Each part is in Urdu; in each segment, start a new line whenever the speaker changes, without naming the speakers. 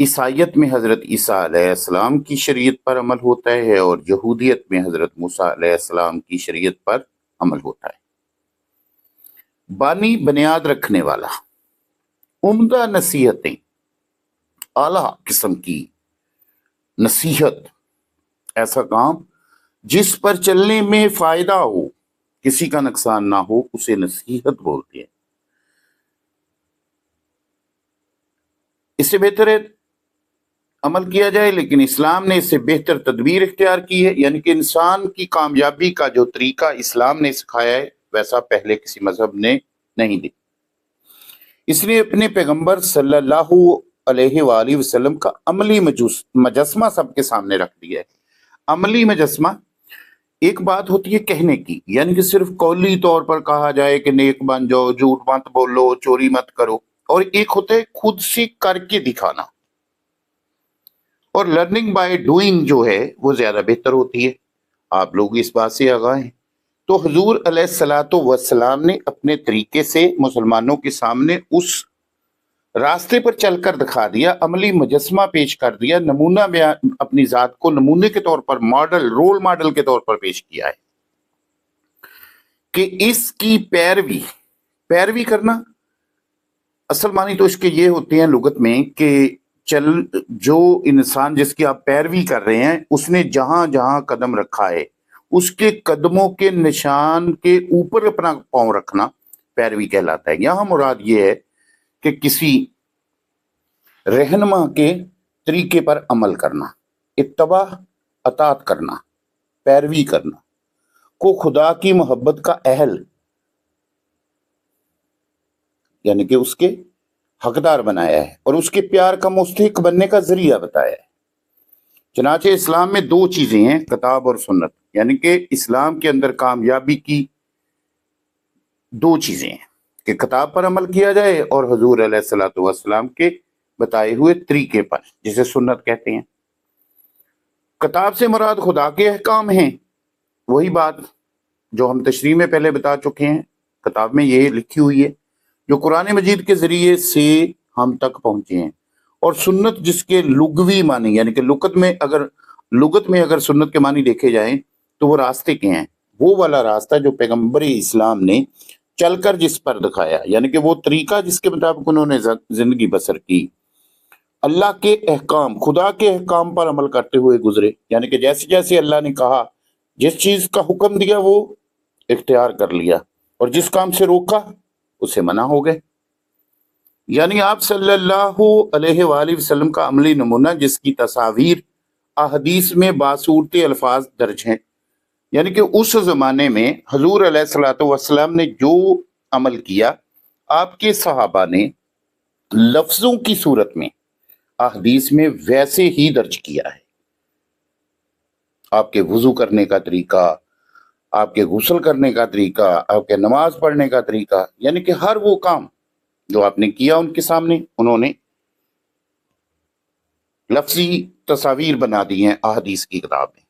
عیسائیت میں حضرت عیسیٰ علیہ السلام کی شریعت پر عمل ہوتا ہے اور یہودیت میں حضرت موسیٰ علیہ السلام کی شریعت پر عمل ہوتا ہے۔ بانی بنیاد رکھنے والا، عمدہ نصیحتیں، اعلیٰ قسم کی نصیحت، ایسا کام جس پر چلنے میں فائدہ ہو، کسی کا نقصان نہ ہو، اسے نصیحت بولتے ہیں۔ اس سے بہتر ہے عمل کیا جائے، لیکن اسلام نے اس سے بہتر تدبیر اختیار کی ہے، یعنی کہ انسان کی کامیابی کا جو طریقہ اسلام نے سکھایا ہے ویسا پہلے کسی مذہب نے نہیں دی۔ اس نے اپنے پیغمبر صلی اللہ علیہ وآلہ وسلم کا عملی مجسمہ سب کے سامنے رکھ دیا ہے۔ عملی مجسمہ، ایک بات ہوتی ہے کہنے کی، یعنی کہ صرف قولی طور پر کہا جائے کہ نیک بن جاؤ، جھوٹ مت بولو، چوری مت کرو، اور ایک ہوتا ہے خود سے کر کے دکھانا، اور لرننگ بائی ڈوئنگ جو ہے وہ زیادہ بہتر ہوتی ہے۔ آپ لوگ اس بات سے آگاہ ہیں۔ تو حضور علیہ الصلوۃ والسلام نے اپنے طریقے سے مسلمانوں کے سامنے اس راستے پر چل کر دکھا دیا، عملی مجسمہ پیش کر دیا، نمونہ بیان، اپنی ذات کو نمونے کے طور پر، ماڈل، رول ماڈل کے طور پر پیش کیا ہے کہ اس کی پیروی کرنا۔ اصل معنی تو اس کے یہ ہوتے ہیں لغت میں کہ جو انسان جس کی آپ پیروی کر رہے ہیں، اس نے جہاں جہاں قدم رکھا ہے اس کے قدموں کے نشان کے اوپر اپنا پاؤں رکھنا پیروی کہلاتا ہے۔ یہاں مراد یہ ہے کہ کسی رہنما کے طریقے پر عمل کرنا، اتباع، اطاعت کرنا، پیروی کرنا، کو خدا کی محبت کا اہل، یعنی کہ اس کے حقدار بنایا ہے اور اس کے پیار کا مستحق بننے کا ذریعہ بتایا ہے۔ چنانچہ اسلام میں دو چیزیں ہیں، کتاب اور سنت، یعنی کہ اسلام کے اندر کامیابی کی دو چیزیں ہیں کہ کتاب پر عمل کیا جائے اور حضور علیہ الصلوۃ والسلام کے بتائے ہوئے طریقے پر، جسے سنت کہتے ہیں۔ کتاب سے مراد خدا کے احکام ہیں، وہی بات جو ہم تشریح میں پہلے بتا چکے ہیں، کتاب میں یہ لکھی ہوئی ہے جو قرآن مجید کے ذریعے سے ہم تک پہنچے ہیں، اور سنت جس کے لغوی معنی، یعنی کہ لغت میں اگر سنت کے معنی دیکھے جائیں تو وہ راستے کے ہیں، وہ والا راستہ جو پیغمبر اسلام نے چل کر جس پر دکھایا، یعنی کہ وہ طریقہ جس کے مطابق انہوں نے زندگی بسر کی، اللہ کے احکام، خدا کے احکام پر عمل کرتے ہوئے گزرے، یعنی کہ جیسے جیسے اللہ نے کہا، جس چیز کا حکم دیا وہ اختیار کر لیا، اور جس کام سے روکا اسے منع ہو گئے۔ یعنی آپ صلی اللہ علیہ وآلہ وسلم کا عملی نمونہ جس کی تصاویر احادیث میں باصورت الفاظ درج ہیں، یعنی کہ اس زمانے میں حضور علیہ الصلوۃ والسلام نے جو عمل کیا، آپ کے صحابہ نے لفظوں کی صورت میں احادیث میں ویسے ہی درج کیا ہے۔ آپ کے وضو کرنے کا طریقہ، آپ کے غسل کرنے کا طریقہ، آپ کے نماز پڑھنے کا طریقہ، یعنی کہ ہر وہ کام جو آپ نے کیا ان کے سامنے انہوں نے لفظی تصاویر بنا دی ہیں احادیث کی کتاب میں۔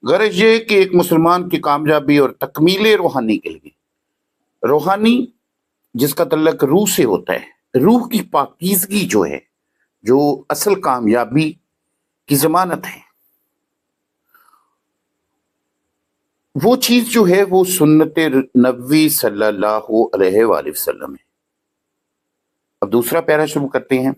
غرض یہ کہ ایک مسلمان کی کامیابی اور تکمیل روحانی کے لیے، روحانی جس کا تعلق روح سے ہوتا ہے، روح کی پاکیزگی جو ہے، جو اصل کامیابی کی ضمانت ہے، وہ چیز جو ہے وہ سنت نبوی صلی اللہ علیہ وآلہ وسلم ہے۔ اب دوسرا پیرا شروع کرتے ہیں۔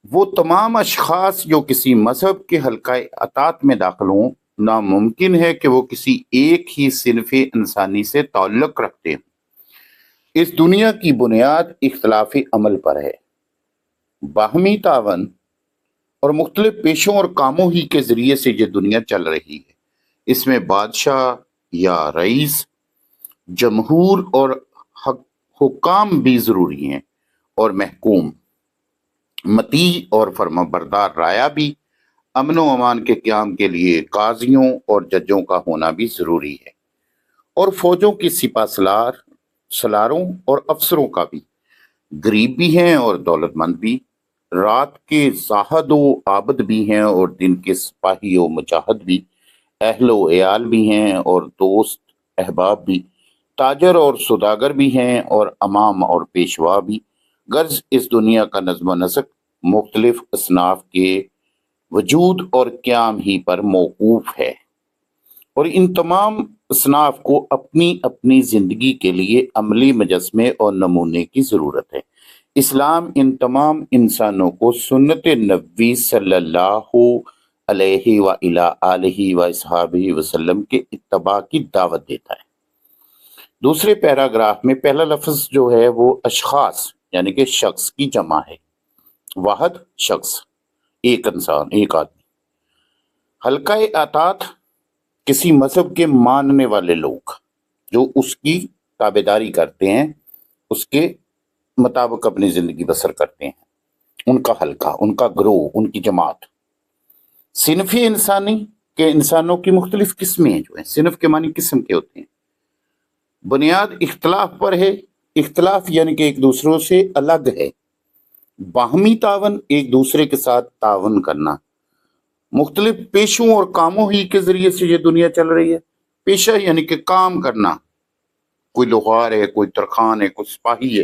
وہ تمام اشخاص جو کسی مذہب کے حلقہ اطاعت میں داخل ہوں، ناممکن ہے کہ وہ کسی ایک ہی صنف انسانی سے تعلق رکھتے ہیں۔ اس دنیا کی بنیاد اختلاف عمل پر ہے، باہمی تعاون اور مختلف پیشوں اور کاموں ہی کے ذریعے سے یہ دنیا چل رہی ہے۔ اس میں بادشاہ یا رئیس، جمہور اور حکام بھی ضروری ہیں، اور محکوم، مطیع اور فرما بردار رعایا بھی، امن و امان کے قیام کے لیے قاضیوں اور ججوں کا ہونا بھی ضروری ہے، اور فوجوں کے سپہ سالاروں اور افسروں کا بھی، غریب بھی ہیں اور دولت مند بھی، رات کے زاہد و عابد بھی ہیں اور دن کے سپاہی و مجاہد بھی، اہل و عیال بھی ہیں اور دوست احباب بھی، تاجر اور سوداگر بھی ہیں اور امام اور پیشوا بھی، غرض اس دنیا کا نظم و نسق مختلف اصناف کے وجود اور قیام ہی پر موقوف ہے، اور ان تمام اصناف کو اپنی اپنی زندگی کے لیے عملی مجسمے اور نمونے کی ضرورت ہے۔ اسلام ان تمام انسانوں کو سنت نبوی صلی اللہ علیہ وآلہ آلہ وصحبہ وسلم کے اتباع کی دعوت دیتا ہے۔ دوسرے پیراگراف میں پہلا لفظ جو ہے وہ اشخاص یعنی کہ شخص کی جمع ہے، واحد شخص، ایک انسان، ایک آدمی۔ حلقہ اطاعت کسی مذہب کے ماننے والے لوگ جو اس کی تابعداری کرتے ہیں، اس کے مطابق اپنی زندگی بسر کرتے ہیں، ان کا حلقہ، ان کا گروہ، ان کی جماعت۔ صنف انسانی کے انسانوں کی مختلف قسمیں جو ہیں، صنف کے معنی قسم کے ہوتے ہیں، بنیاد اختلاف پر ہے۔ اختلاف یعنی کہ ایک دوسروں سے الگ ہے۔ باہمی تعاون، ایک دوسرے کے ساتھ تعاون کرنا۔ مختلف پیشوں اور کاموں ہی کے ذریعے سے یہ دنیا چل رہی ہے۔ پیشہ یعنی کہ کام کرنا، کوئی لوہار ہے، کوئی ترخان ہے، کوئی سپاہی ہے،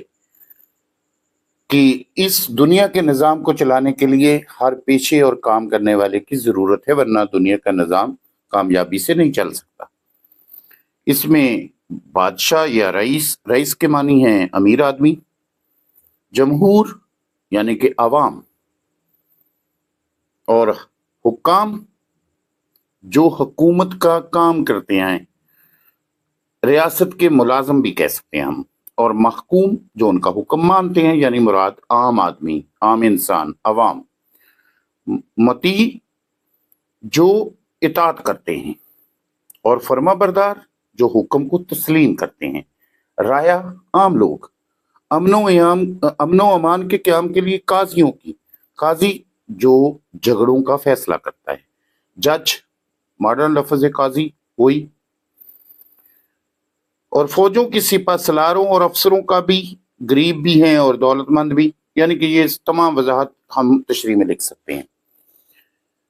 کہ اس دنیا کے نظام کو چلانے کے لیے ہر پیشے اور کام کرنے والے کی ضرورت ہے، ورنہ دنیا کا نظام کامیابی سے نہیں چل سکتا۔ اس میں بادشاہ یا رئیس کے معنی ہیں امیر آدمی، جمہور یعنی کہ عوام، اور حکام جو حکومت کا کام کرتے ہیں، ریاست کے ملازم بھی کہہ سکتے ہیں ہم، اور محکوم جو ان کا حکم مانتے ہیں، یعنی مراد عام آدمی، عام انسان، عوام۔ مطیع جو اطاعت کرتے ہیں، اور فرما بردار جو حکم کو تسلیم کرتے ہیں۔ رایا عام لوگ، امن و امان کے قیام کے لیے قاضیوں کی، قاضی جو جھگڑوں کا فیصلہ کرتا ہے۔ جج ماڈرن لفظ ہے قاضی کوئی، اور فوجوں کی سپہ سالاروں اور افسروں کا بھی، غریب بھی ہیں اور دولت مند بھی، یعنی کہ یہ تمام وضاحت ہم تشریح میں لکھ سکتے ہیں۔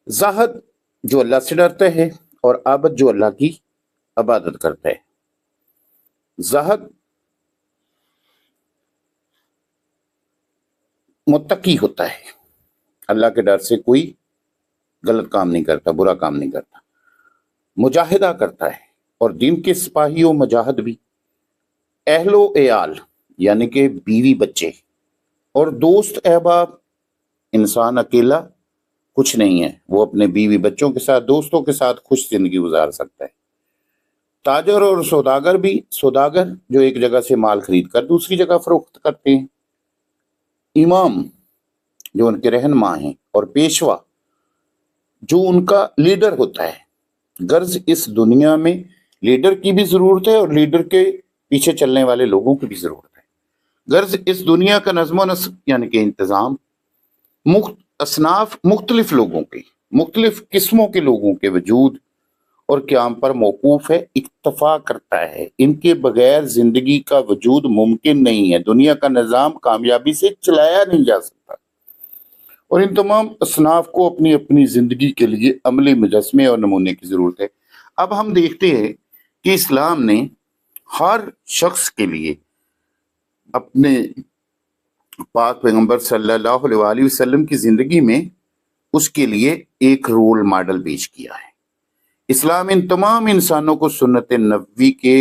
زاہد جو اللہ سے ڈرتا ہے، اور عابد جو اللہ کی عبادت کرتا ہے۔ زاہد متقی ہوتا ہے، اللہ کے ڈر سے کوئی غلط کام نہیں کرتا، برا کام نہیں کرتا۔ مجاہدہ کرتا ہے، اور دین کے سپاہی و مجاہد بھی۔ اہل و عیال یعنی کہ بیوی بچے، اور دوست احباب، انسان اکیلا کچھ نہیں ہے، وہ اپنے بیوی بچوں کے ساتھ، دوستوں کے ساتھ خوش زندگی گزار سکتا ہے۔ تاجر اور سوداگر بھی، سوداگر جو ایک جگہ سے مال خرید کر دوسری جگہ فروخت کرتے ہیں۔ امام جو ان کے رہنما ہیں، اور پیشوا جو ان کا لیڈر ہوتا ہے۔ غرض اس دنیا میں لیڈر کی بھی ضرورت ہے، اور لیڈر کے پیچھے چلنے والے لوگوں کی بھی ضرورت ہے۔ غرض اس دنیا کا نظم و نسق یعنی کہ انتظام اصناف مختلف لوگوں کے، مختلف قسموں کے لوگوں کے وجود اور قیام پر موقوف ہے، اکتفا کرتا ہے۔ ان کے بغیر زندگی کا وجود ممکن نہیں ہے، دنیا کا نظام کامیابی سے چلایا نہیں جا سکتا، اور ان تمام اصناف کو اپنی اپنی زندگی کے لیے عملی مجسمے اور نمونے کی ضرورت ہے۔ اب ہم دیکھتے ہیں کہ اسلام نے ہر شخص کے لیے اپنے پاک پیغمبر صلی اللہ علیہ وآلہ وسلم کی زندگی میں اس کے لیے ایک رول ماڈل پیش کیا ہے۔ اسلام ان تمام انسانوں کو سنت نبوی کے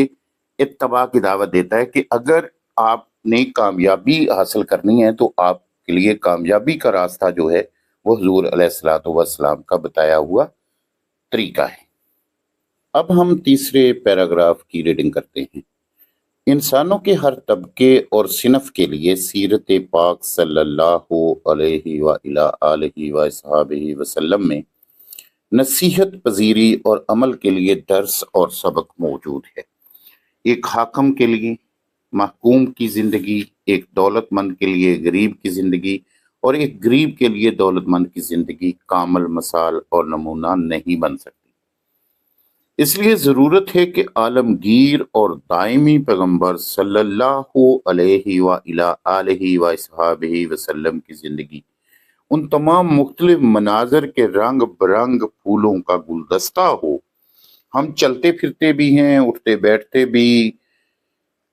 اتباع کی دعوت دیتا ہے کہ اگر آپ نے کامیابی حاصل کرنی ہے تو آپ کے لیے کامیابی کا راستہ جو ہے وہ حضور علیہ الصلوۃ والسلام کا بتایا ہوا طریقہ ہے۔ اب ہم تیسرے پیراگراف کی ریڈنگ کرتے ہیں۔ انسانوں کے ہر طبقے اور صنف کے لیے سیرت پاک صلی اللہ علیہ وآلہ آلہ وصحبہ وسلم میں نصیحت پذیری اور عمل کے لیے درس اور سبق موجود ہے۔ ایک حاکم کے لیے محکوم کی زندگی، ایک دولت مند کے لیے غریب کی زندگی، اور ایک غریب کے لیے دولت مند کی زندگی کامل مثال اور نمونہ نہیں بن سکتی۔ اس لیے ضرورت ہے کہ عالمگیر اور دائمی پیغمبر صلی اللہ علیہ وآلہ آلہ وصحبہ وسلم کی زندگی ان تمام مختلف مناظر کے رنگ برنگ پھولوں کا گلدستہ ہو۔ ہم چلتے پھرتے بھی ہیں، اٹھتے بیٹھتے بھی،